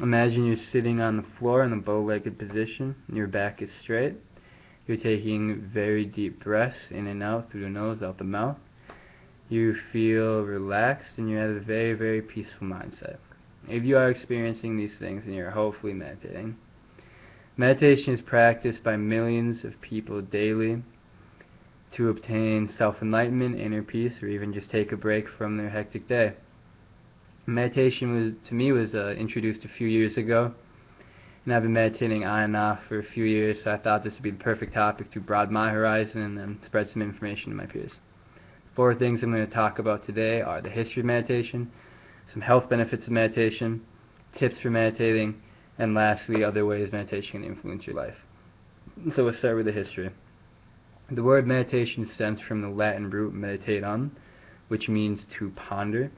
Imagine you're sitting on the floor in a bow-legged position, and your back is straight. You're taking very deep breaths in and out through the nose, out the mouth. You feel relaxed, and you have a very, very peaceful mindset. If you are experiencing these things, then you're hopefully meditating. Meditation is practiced by millions of people daily to obtain self-enlightenment, inner peace, or even just take a break from their hectic day. Meditation to me was introduced a few years ago, and I've been meditating on and off for a few years, so I thought this would be the perfect topic to broaden my horizon and then spread some information to my peers. 4 things I'm going to talk about today are the history of meditation, some health benefits of meditation, tips for meditating, and lastly, other ways meditation can influence your life. So let's start with the history. The word meditation stems from the Latin root meditatum, which means to ponder.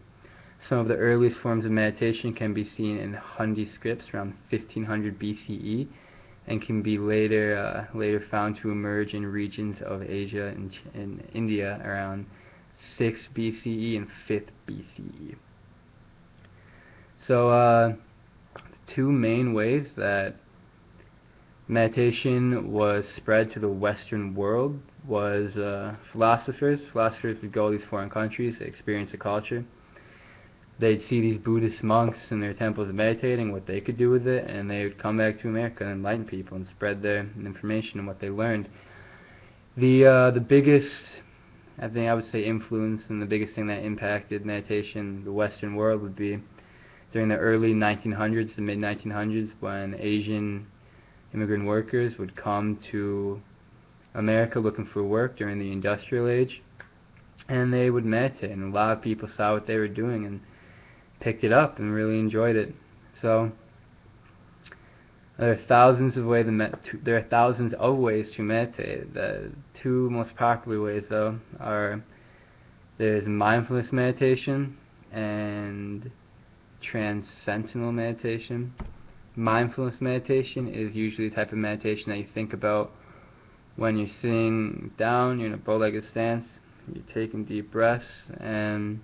Some of the earliest forms of meditation can be seen in Hindi scripts around 1500 BCE and can be later found to emerge in regions of Asia and India around 6 BCE and 5th BCE. So two main ways that meditation was spread to the Western world was philosophers. Philosophers would go to these foreign countries, experience the culture. They'd see these Buddhist monks in their temples meditating, what they could do with it, and they would come back to America and enlighten people and spread their information and what they learned. The biggest, I think I would say, influence and the biggest thing that impacted meditation, the Western world, would be during the early 1900s, the mid-1900s, when Asian immigrant workers would come to America looking for work during the industrial age, and they would meditate, and a lot of people saw what they were doing and picked it up and really enjoyed it. So there are thousands of ways to meditate. The 2 most popular ways, though, are there's mindfulness meditation and transcendental meditation. Mindfulness meditation is usually the type of meditation that you think about when you're sitting down, you're in a bow-legged stance, you're taking deep breaths, and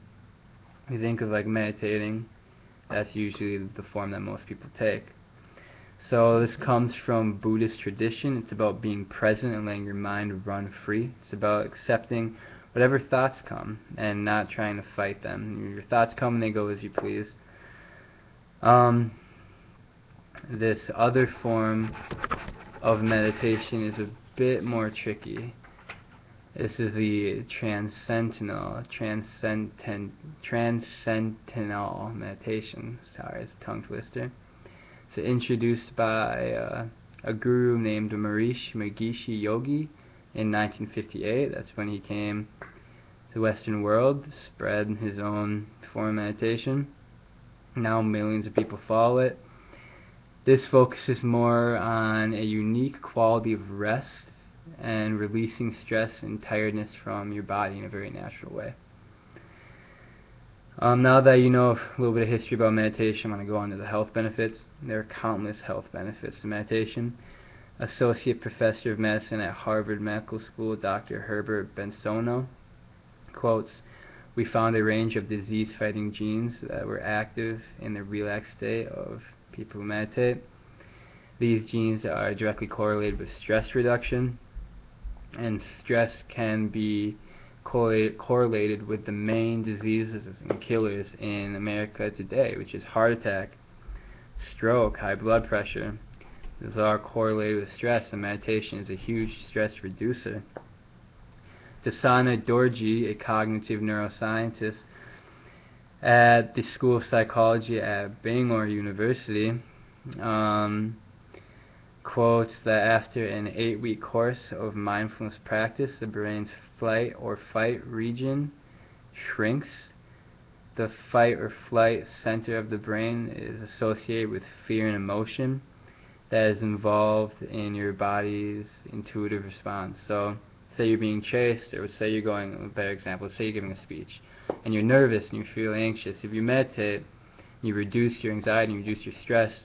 you think of like meditating. That's usually the form that most people take. So this comes from Buddhist tradition. It's about being present and letting your mind run free. It's about accepting whatever thoughts come and not trying to fight them. Your thoughts come and they go as you please. This other form of meditation is a bit more tricky. This is the transcendental meditation. Sorry, it's a tongue twister. It's introduced by a guru named Maharishi Yogi in 1958. That's when he came to the Western world, spread his own form of meditation. Now millions of people follow it. This focuses more on a unique quality of rest and releasing stress and tiredness from your body in a very natural way. Now that you know a little bit of history about meditation, I'm going to go on to the health benefits. There are countless health benefits to meditation. Associate Professor of Medicine at Harvard Medical School, Dr. Herbert Bensono, quotes, "We found a range of disease-fighting genes that were active in the relaxed state of people who meditate. These genes are directly correlated with stress reduction, and stress can be correlated with the main diseases and killers in America today, which is heart attack, stroke, high blood pressure. Those are correlated with stress, and meditation is a huge stress reducer." Dasana Dorji, a cognitive neuroscientist at the School of Psychology at Bangor University, quotes that after an 8-week course of mindfulness practice, the brain's flight or fight region shrinks. The fight or flight center of the brain is associated with fear and emotion that is involved in your body's intuitive response. So say you're being chased, or say you're going, a better example, say you're giving a speech and you're nervous and you feel anxious. If you meditate, you reduce your anxiety, you reduce your stress,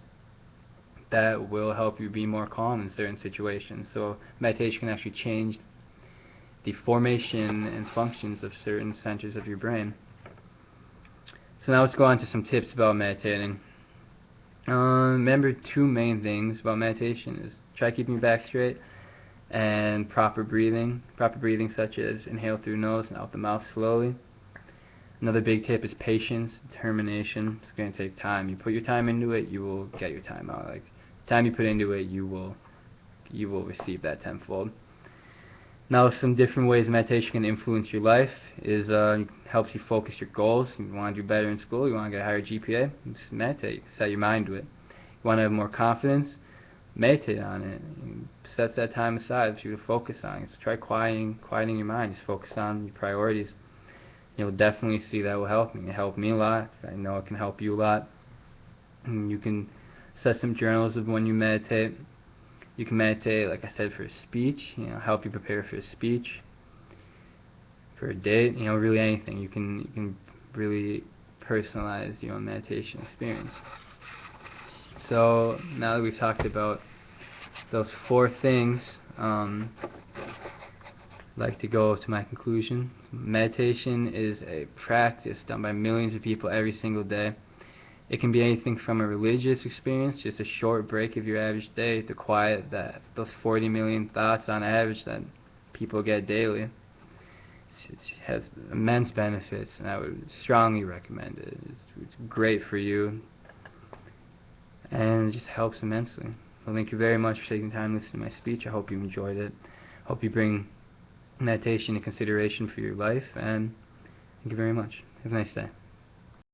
that will help you be more calm in certain situations. So meditation can actually change the formation and functions of certain centers of your brain. So now let's go on to some tips about meditating. Remember two main things about meditation is try keeping your back straight and proper breathing. Proper breathing such as inhale through the nose and out the mouth slowly. Another big tip is patience, determination. It's going to take time. You put your time into it, you will get your time out. Like the time you put into it, you will receive that tenfold. Now, some different ways meditation can influence your life is it helps you focus your goals. You want to do better in school, you want to get a higher GPA, just meditate. Set your mind to it. You want to have more confidence, meditate on it. Set that time aside for you to focus on. Just try quieting your mind. Just focus on your priorities. You'll definitely see that will help me. It helped me a lot. I know it can help you a lot. And you can set some journals of when you meditate. You can meditate, like I said, for a speech. Help you prepare for a speech, for a date. Really anything. You can really personalize your own meditation experience. So now that we've talked about those 4 things, I'd like to go to my conclusion. Meditation is a practice done by millions of people every single day. It can be anything from a religious experience, just a short break of your average day, to quiet those 40 million thoughts on average that people get daily. It has immense benefits, and I would strongly recommend it. It's great for you, and it just helps immensely. Well, thank you very much for taking time to listen to my speech. I hope you enjoyed it. I hope you bring meditation into consideration for your life, and thank you very much. Have a nice day.